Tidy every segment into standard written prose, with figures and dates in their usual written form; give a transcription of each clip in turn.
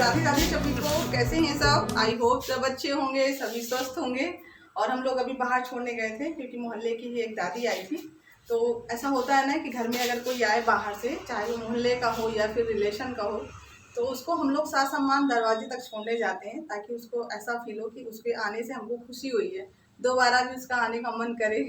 राधे राधे सभी को। कैसे हैं सब? आई होप सब अच्छे होंगे, सभी स्वस्थ होंगे। और हम लोग अभी बाहर छोड़ने गए थे क्योंकि मोहल्ले की ही एक दादी आई थी। तो ऐसा होता है ना कि घर में अगर कोई आए बाहर से, चाहे वो मोहल्ले का हो या फिर रिलेशन का हो, तो उसको हम लोग साथ सामान दरवाजे तक छोड़ने जाते हैं ताकि उसको ऐसा फील हो कि उसके आने से हमको खुशी हुई है, दोबारा भी उसका आने का मन करे।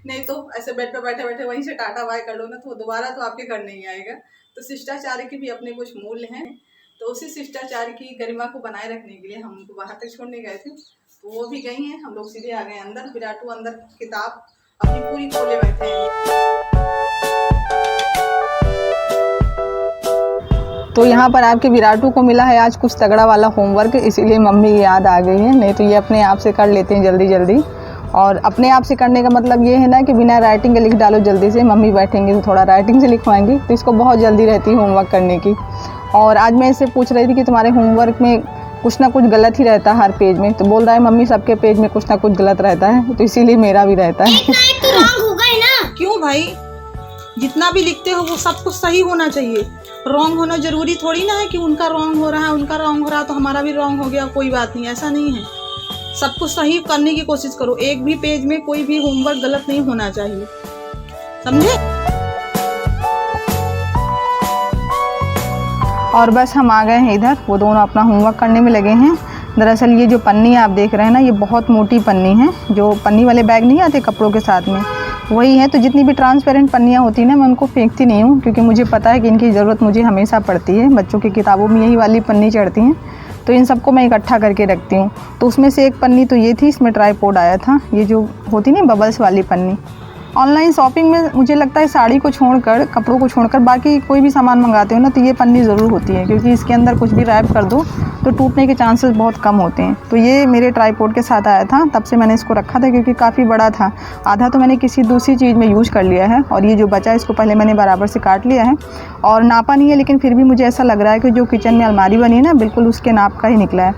नहीं तो ऐसे बेड पर बैठे बैठे वहीं से टाटा बाय कर लो ना, तो दोबारा तो आपके घर नहीं आएगा। तो शिष्टाचार के भी अपने कुछ मूल्य हैं। तो उसी शिष्टाचार की गरिमा को बनाए रखने के लिए हम उनको बाहर तक छोड़ने गए थे। तो वो भी गई हैं, हम लोग सीधे आ गए अंदर। विराटू अंदर किताब अपनी पूरी खोले बैठे हैं। तो यहाँ पर आपके विराटू को मिला है आज कुछ तगड़ा वाला होमवर्क, इसीलिए मम्मी याद आ गई है। नहीं तो ये अपने आप से कर लेते हैं जल्दी जल्दी। और अपने आप से करने का मतलब ये है ना कि बिना राइटिंग के लिख डालो जल्दी से। मम्मी बैठेंगी तो थोड़ा राइटिंग से लिखवाएंगी, तो इसको बहुत जल्दी रहती है होमवर्क करने की। और आज मैं इससे पूछ रही थी कि तुम्हारे होमवर्क में कुछ ना कुछ गलत ही रहता है हर पेज में। तो बोल रहा है मम्मी सबके पेज में कुछ ना कुछ गलत रहता है, तो इसीलिए मेरा भी रहता है। तो रॉन्ग होगा ही ना। क्यों भाई, जितना भी लिखते हो वो सब कुछ सही होना चाहिए। रॉन्ग होना जरूरी थोड़ी ना है कि उनका रॉन्ग हो रहा है, उनका रॉन्ग हो रहा है तो हमारा भी रॉन्ग हो गया, कोई बात नहीं, ऐसा नहीं है। सब कुछ सही करने की कोशिश करो। एक भी पेज में कोई भी होमवर्क गलत नहीं होना चाहिए, समझे? और बस हम आ गए हैं इधर। वो दोनों अपना होमवर्क करने में लगे हैं। दरअसल ये जो पन्नी आप देख रहे हैं ना, ये बहुत मोटी पन्नी है। जो पन्नी वाले बैग नहीं आते कपड़ों के साथ में, वही है। तो जितनी भी ट्रांसपेरेंट पन्नियाँ होती हैं ना, मैं उनको फेंकती नहीं हूँ, क्योंकि मुझे पता है कि इनकी ज़रूरत मुझे हमेशा पड़ती है। बच्चों की किताबों में यही वाली पन्नी चढ़ती हैं, तो इन सबको मैं इकट्ठा करके रखती हूँ। तो उसमें से एक पन्नी तो ये थी, इसमें ट्राइपॉड आया था। ये जो होती नहीं बबल्स वाली पन्नी। ऑनलाइन शॉपिंग में मुझे लगता है साड़ी को छोड़कर, कपड़ों को छोड़कर बाकी कोई भी सामान मंगाते हो ना, तो ये पन्नी ज़रूर होती है, क्योंकि इसके अंदर कुछ भी रैप कर दो तो टूटने के चांसेस बहुत कम होते हैं। तो ये मेरे ट्राइपॉड के साथ आया था, तब से मैंने इसको रखा था, क्योंकि काफ़ी बड़ा था। आधा तो मैंने किसी दूसरी चीज़ में यूज़ कर लिया है, और ये जो बचा इसको पहले मैंने बराबर से काट लिया है। और नापा नहीं है, लेकिन फिर भी मुझे ऐसा लग रहा है कि जो किचन में अलमारी बनी है ना, बिल्कुल उसके नाप का ही निकला है।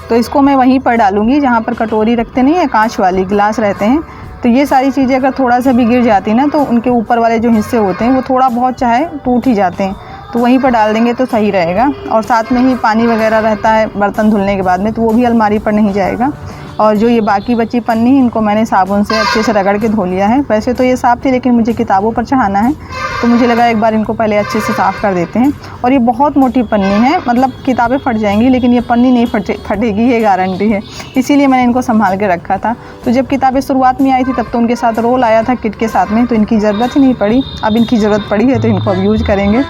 तो इसको मैं वहीं पर डालूँगी जहाँ पर कटोरी रखते नहीं है, कांच वाली गिलास रहते हैं। तो ये सारी चीज़ें अगर थोड़ा सा भी गिर जाती ना, तो उनके ऊपर वाले जो हिस्से होते हैं वो थोड़ा बहुत चाहे टूट ही जाते हैं। तो वहीं पर डाल देंगे तो सही रहेगा। और साथ में ही पानी वगैरह रहता है बर्तन धुलने के बाद में, तो वो भी अलमारी पर नहीं जाएगा। और जो ये बाकी बची पन्नी, इनको मैंने साबुन से अच्छे से रगड़ के धो लिया है। वैसे तो ये साफ़ थी, लेकिन मुझे किताबों पर चढ़ाना है, तो मुझे लगा एक बार इनको पहले अच्छे से साफ़ कर देते हैं। और ये बहुत मोटी पन्नी है, मतलब किताबें फट जाएंगी लेकिन ये पन्नी नहीं फटेगी, ये गारंटी है। इसीलिए मैंने इनको संभाल के रखा था। तो जब किताबें शुरुआत में आई थी तब तो उनके साथ रोल आया था किट के साथ में, तो इनकी ज़रूरत ही नहीं पड़ी। अब इनकी ज़रूरत पड़ी है तो इनको अब यूज़ करेंगे।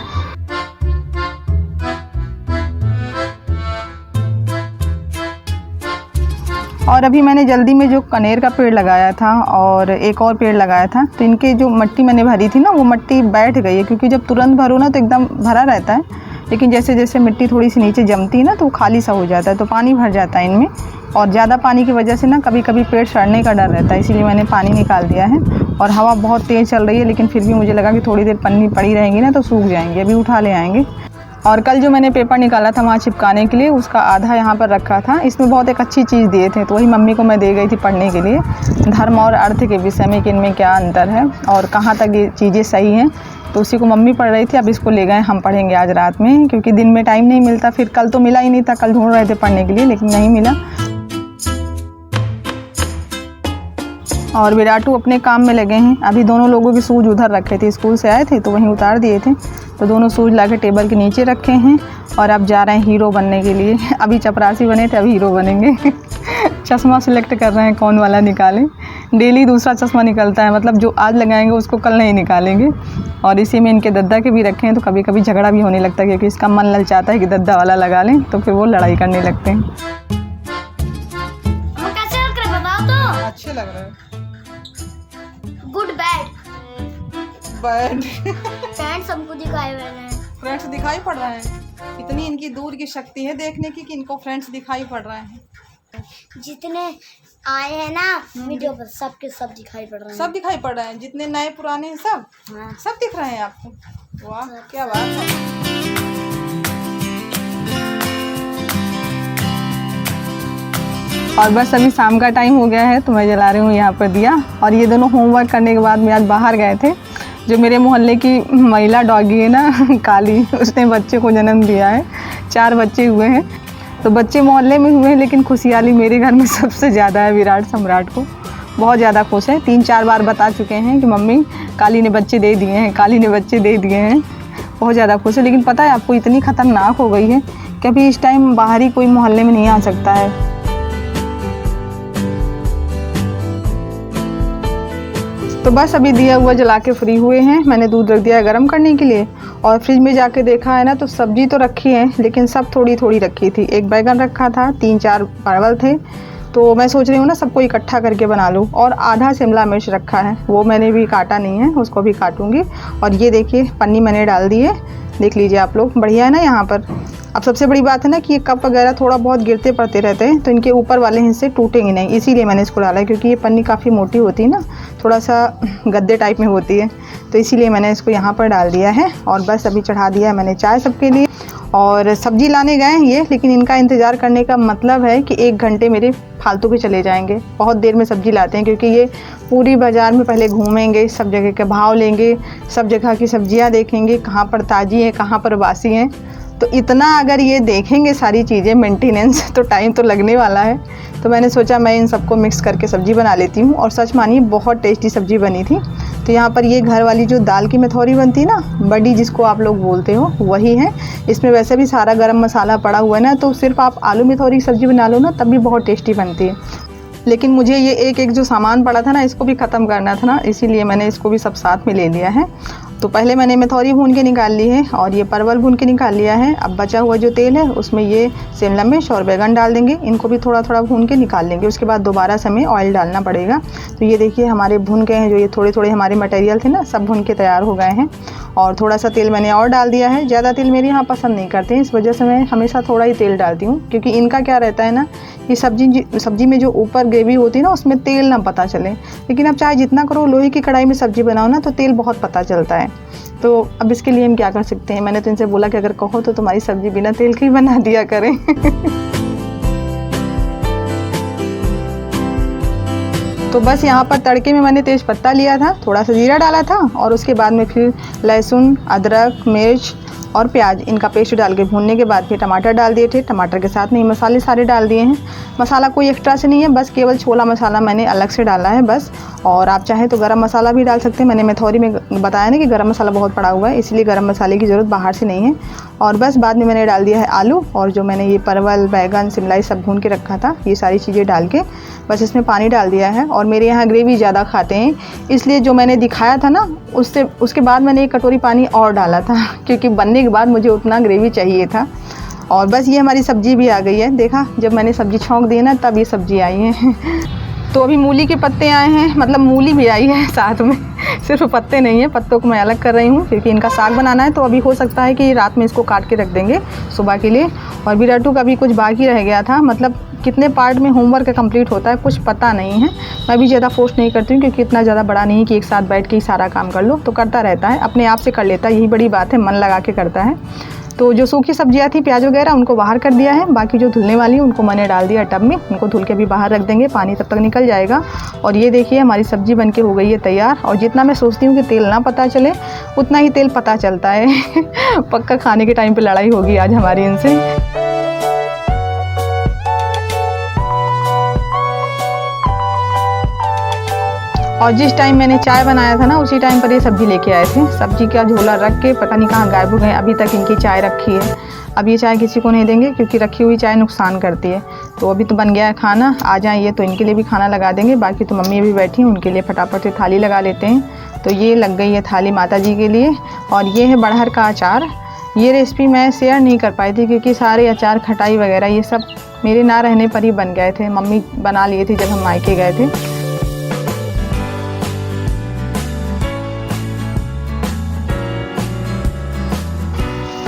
और अभी मैंने जल्दी में जो कनेर का पेड़ लगाया था और एक और पेड़ लगाया था, तो इनके जो मिट्टी मैंने भरी थी ना, वो मिट्टी बैठ गई है। क्योंकि जब तुरंत भरो ना तो एकदम भरा रहता है, लेकिन जैसे जैसे मिट्टी थोड़ी सी नीचे जमती है ना, तो वो खाली सा हो जाता है, तो पानी भर जाता है इनमें। और ज़्यादा पानी की वजह से ना कभी कभी पेड़ सड़ने का डर रहता है, इसीलिए मैंने पानी निकाल दिया है। और हवा बहुत तेज़ चल रही है, लेकिन फिर भी मुझे लगा कि थोड़ी देर पन्नी पड़ी रहेंगी ना तो सूख जाएंगी, अभी उठा ले आएंगे। और कल जो मैंने पेपर निकाला था वहाँ चिपकाने के लिए, उसका आधा यहाँ पर रखा था। इसमें बहुत एक अच्छी चीज़ दिए थे, तो वही मम्मी को मैं दे गई थी पढ़ने के लिए, धर्म और अर्थ के विषय में कि इनमें क्या अंतर है और कहाँ तक ये चीज़ें सही हैं। तो उसी को मम्मी पढ़ रही थी। अब इसको ले गए हम पढ़ेंगे आज रात में, क्योंकि दिन में टाइम नहीं मिलता। फिर कल तो मिला ही नहीं था, कल ढूंढ रहे थे पढ़ने के लिए लेकिन नहीं मिला। और विराटू अपने काम में लगे हैं। अभी दोनों लोगों के शूज़ उधर रखे थे, स्कूल से आए थे तो वहीं उतार दिए थे, तो दोनों शूज़ लाके टेबल के नीचे रखे हैं। और अब जा रहे हैं हीरो बनने के लिए। अभी चपरासी बने थे, अभी हीरो बनेंगे। चश्मा सिलेक्ट कर रहे हैं कौन वाला निकालें। डेली दूसरा चश्मा निकलता है, मतलब जो आज लगाएंगे उसको कल नहीं निकालेंगे। और इसी में इनके दद्दा के भी रखे हैं, तो कभी कभी झगड़ा भी होने लगता है, क्योंकि इसका मन ललचाता है कि दद्दा वाला लगा लें, तो फिर वो लड़ाई करने लगते हैं। कैसे लग रहा है बताओ तो? अच्छे लग रहे हैं। गुड बैड बैड फ्रेंड्स हमको दिखाए हुए हैं। फ्रेंड्स दिखाई पड़ रहे हैं। इतनी इनकी दूर की शक्ति है देखने की कि इनको फ्रेंड्स दिखाई पड़ रहे हैं। जितने आए हैं ना वीडियो पर, सबके सब दिखाई पड़ रहे हैं। सब दिखाई पड़ रहे हैं, जितने नए पुराने हैं सब। हाँ। सब दिख रहे हैं आपको। वाह क्या बात है। और बस अभी शाम का टाइम हो गया है, तो मैं जला रही हूँ यहाँ पर दिया। और ये दोनों होमवर्क करने के बाद में आज बाहर गए थे। जो मेरे मोहल्ले की महिला डॉगी है ना, काली, उसने बच्चे को जन्म दिया है। 4 बच्चे हुए हैं। तो बच्चे मोहल्ले में हुए हैं, लेकिन खुशहाली मेरे घर में सबसे ज़्यादा है। विराट सम्राट को बहुत ज़्यादा खुश है। 3-4 बार बता चुके हैं कि मम्मी काली ने बच्चे दे दिए हैं, काली ने बच्चे दे दिए हैं। बहुत ज़्यादा खुश है। लेकिन पता है आपको, इतनी ख़तरनाक हो गई है कि अभी इस टाइम बाहर ही कोई मोहल्ले में नहीं आ सकता है। तो बस अभी दिया हुआ जला के फ्री हुए हैं। मैंने दूध रख दिया है गर्म करने के लिए, और फ्रिज में जाके देखा है ना तो सब्जी तो रखी है, लेकिन सब थोड़ी थोड़ी रखी थी। एक बैगन रखा था, 3-4 परवल थे, तो मैं सोच रही हूँ ना सबको इकट्ठा करके बना लूँ। और आधा शिमला मिर्च रखा है, वो मैंने भी काटा नहीं है, उसको भी काटूँगी। और ये देखिए पन्नी मैंने डाल दी है, देख लीजिए आप लोग, बढ़िया है ना यहाँ पर। अब सबसे बड़ी बात है ना कि ये कप वगैरह थोड़ा बहुत गिरते पड़ते रहते हैं, तो इनके ऊपर वाले हिस्से टूटेंगे नहीं, इसीलिए मैंने इसको डाला है। क्योंकि ये पन्नी काफ़ी मोटी होती है ना, थोड़ा सा गद्दे टाइप में होती है, तो इसीलिए मैंने इसको यहाँ पर डाल दिया है। और बस अभी चढ़ा दिया है मैंने चाय सबके लिए। और सब्ज़ी लाने गए हैं ये, लेकिन इनका इंतज़ार करने का मतलब है कि 1 घंटे मेरे फालतू के चले जाएंगे। बहुत देर में सब्ज़ी लाते हैं, क्योंकि ये पूरी बाज़ार में पहले घूमेंगे, सब जगह के भाव लेंगे, सब जगह की सब्जियां देखेंगे, कहाँ पर ताज़ी हैं, कहाँ पर बासी हैं। तो इतना अगर ये देखेंगे सारी चीज़ें, मेंटेनेंस, तो टाइम तो लगने वाला है। तो मैंने सोचा मैं इन सबको मिक्स करके सब्ज़ी बना लेती हूँ। और सच मानिए बहुत टेस्टी सब्ज़ी बनी थी। तो यहाँ पर ये घर वाली जो दाल की मेथौरी बनती है ना, बड़ी जिसको आप लोग बोलते हो, वही है। इसमें वैसे भी सारा गरम मसाला पड़ा हुआ है ना, तो सिर्फ आप आलू मेथौरी की सब्ज़ी बना लो ना, तब भी बहुत टेस्टी बनती है। लेकिन मुझे ये एक जो सामान पड़ा था ना, इसको भी ख़त्म करना था ना, इसीलिए मैंने इसको भी सब साथ में ले लिया है। तो पहले मैंने मेथौरी भून के निकाल ली है, और ये परवल भून के निकाल लिया है। अब बचा हुआ जो तेल है उसमें ये शिमला मिर्च और बैगन डाल देंगे, इनको भी थोड़ा थोड़ा भून के निकाल लेंगे। उसके बाद दोबारा से हमें ऑयल डालना पड़ेगा। तो ये देखिए हमारे भून गए हैं, जो ये थोड़े थोड़े हमारे मटेरियल थे ना, सब भून के तैयार हो गए हैं। और थोड़ा सा तेल मैंने और डाल दिया है। ज़्यादा तेल मेरे यहाँ पसंद नहीं करते हैं, इस वजह से मैं हमेशा थोड़ा ही तेल डालती हूँ। क्योंकि इनका क्या रहता है ना, कि सब्जी में जो ऊपर ग्रेवी होती है ना, उसमें तेल ना पता चले। लेकिन अब चाहे जितना करो, लोहे की कढ़ाई में सब्ज़ी बनाओ ना, तो तेल बहुत पता चलता है। तो अब इसके लिए हम क्या कर सकते हैं, मैंने तो इनसे बोला कि अगर कहो तो तुम्हारी सब्ज़ी बिना तेल की बना दिया करें। तो बस यहाँ पर तड़के में मैंने तेज़ पत्ता लिया था, थोड़ा सा जीरा डाला था, और उसके बाद में फिर लहसुन, अदरक, मिर्च और प्याज, इनका पेस्ट डाल के भूनने के बाद फिर टमाटर डाल दिए थे। टमाटर के साथ में ही मसाले सारे डाल दिए हैं। मसाला कोई एक्स्ट्रा से नहीं है, बस केवल छोला मसाला मैंने अलग से डाला है बस। और आप चाहें तो गरम मसाला भी डाल सकते हैं। मैंने मेथौरी में बताया ना कि गरम मसाला बहुत पड़ा हुआ है, इसलिए गरम मसाले की ज़रूरत बाहर से नहीं है। और बस बाद में मैंने डाल दिया है आलू, और जो मैंने ये परवल, बैगन, शिमला सब भून के रखा था, ये सारी चीज़ें डाल के बस इसमें पानी डाल दिया है। और मेरे यहाँ ग्रेवी ज़्यादा खाते हैं, इसलिए जो मैंने दिखाया था ना, उसके बाद मैंने 1 कटोरी पानी और डाला था, क्योंकि बनने के बाद मुझे उतना ग्रेवी चाहिए था। और बस ये हमारी सब्ज़ी भी आ गई है। देखा, जब मैंने सब्ज़ी छौंक दी ना, तब ये सब्ज़ी आई है। तो अभी मूली के पत्ते आए हैं, मतलब मूली भी आई है साथ में, सिर्फ पत्ते नहीं है। पत्तों को मैं अलग कर रही हूँ, क्योंकि इनका साग बनाना है। तो अभी हो सकता है कि रात में इसको काट के रख देंगे सुबह के लिए। और विराटू का भी कुछ बाकी रह गया था, मतलब कितने पार्ट में होमवर्क कंप्लीट होता है कुछ पता नहीं है। मैं भी ज़्यादा फोर्स नहीं करती हूँ, क्योंकि इतना ज़्यादा बड़ा नहीं कि एक साथ बैठ के ही सारा काम कर लो। तो करता रहता है, अपने आप से कर लेता है, यही बड़ी बात है, मन लगा के करता है। तो जो सूखी सब्जियां थी, प्याज वगैरह, उनको बाहर कर दिया है। बाकी जो धुलने वाली है उनको मैंने डाल दिया टब में, उनको धुल के भी बाहर रख देंगे, पानी तब तक निकल जाएगा। और ये देखिए हमारी सब्ज़ी बनके हो गई है तैयार। और जितना मैं सोचती हूँ कि तेल ना पता चले, उतना ही तेल पता चलता है। पक्का खाने के टाइम पे लड़ाई होगी आज हमारी इनसे। और जिस टाइम मैंने चाय बनाया था ना, उसी टाइम पर ये सब्ज़ी लेके आए थे। सब्ज़ी का झोला रख के पता नहीं कहाँ गायब हो गए, अभी तक इनकी चाय रखी है। अब ये चाय किसी को नहीं देंगे, क्योंकि रखी हुई चाय नुकसान करती है। तो अभी तो बन गया है खाना, आ जाए ये तो इनके लिए भी खाना लगा देंगे। बाकी तो मम्मी अभी बैठी हैं, उनके लिए फटाफट से थाली लगा लेते हैं। तो ये लग गई है थाली माता जी के लिए। और ये है बड़हर का अचार। ये रेसिपी मैं शेयर नहीं कर पाई थी, क्योंकि सारे अचार, खटाई वगैरह ये सब मेरे ना रहने पर ही बन गए थे। मम्मी बना लिए थे जब हम मायके गए थे।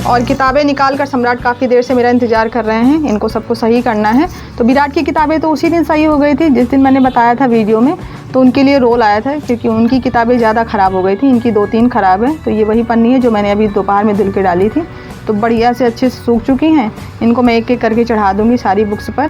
और किताबें निकाल कर सम्राट काफ़ी देर से मेरा इंतज़ार कर रहे हैं, इनको सबको सही करना है। तो विराट की किताबें तो उसी दिन सही हो गई थी जिस दिन मैंने बताया था वीडियो में। तो उनके लिए रोल आया था, क्योंकि उनकी किताबें ज़्यादा ख़राब हो गई थी। इनकी 2-3 ख़राब है। तो ये वही पन्नी है जो मैंने अभी दोपहर में धुल के डाली थी। तो बढ़िया से अच्छे से सूख चुकी हैं। इनको मैं एक एक करके चढ़ा दूँगी सारी बुक्स पर।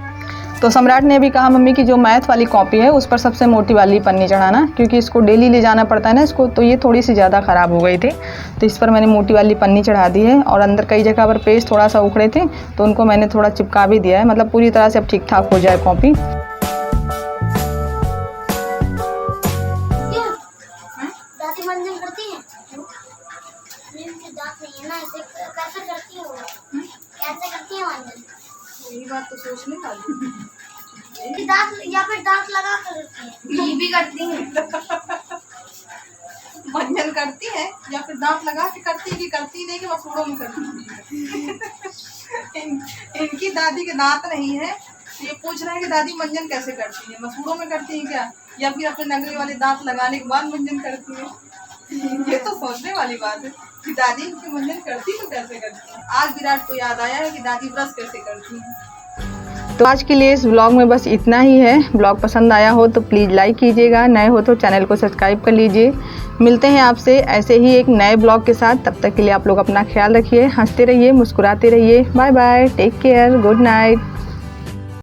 तो सम्राट ने अभी कहा मम्मी की जो मैथ वाली कॉपी है उस पर सबसे मोटी वाली पन्नी चढ़ाना, क्योंकि इसको डेली ले जाना पड़ता है ना इसको, तो ये थोड़ी सी ज़्यादा ख़राब हो गई थी। तो इस पर मैंने मोटी वाली पन्नी चढ़ा दी है और अंदर कई जगह पर पेज थोड़ा सा उखड़े थे तो उनको मैंने थोड़ा चिपका भी दिया है, मतलब पूरी तरह से अब ठीक ठाक हो जाए कॉपी। दादी मंजन करती है, दांत नहीं है ना, ऐसे कैसे करती है वो, कैसे करती है मंजन? यही बात तो सोचने वाली। दांत या फिर दांत लगा कर करती है, ये भी करती है। मंजन करती है या फिर दांत लगा के करती कि करती नहीं कि मसूड़ों में करती है। इनकी दादी के दांत नहीं है, ये पूछ रहे हैं कि दादी मंजन कैसे करती है, मसूड़ों में करती है क्या, या फिर अपने नगरी वाले दांत लगाने के बाद मंजन करती है। ये तो सोचने वाली बात है कि दादी इनकी मंजन करती तो कैसे करती है। आज विराट को याद आया है कि दादी ब्रश कैसे करती है। तो आज के लिए इस ब्लॉग में बस इतना ही है। ब्लॉग पसंद आया हो तो प्लीज़ लाइक कीजिएगा, नए हो तो चैनल को सब्सक्राइब कर लीजिए। मिलते हैं आपसे ऐसे ही एक नए ब्लॉग के साथ, तब तक के लिए आप लोग अपना ख्याल रखिए, हंसते रहिए, मुस्कुराते रहिए। Bye bye, take care, good night.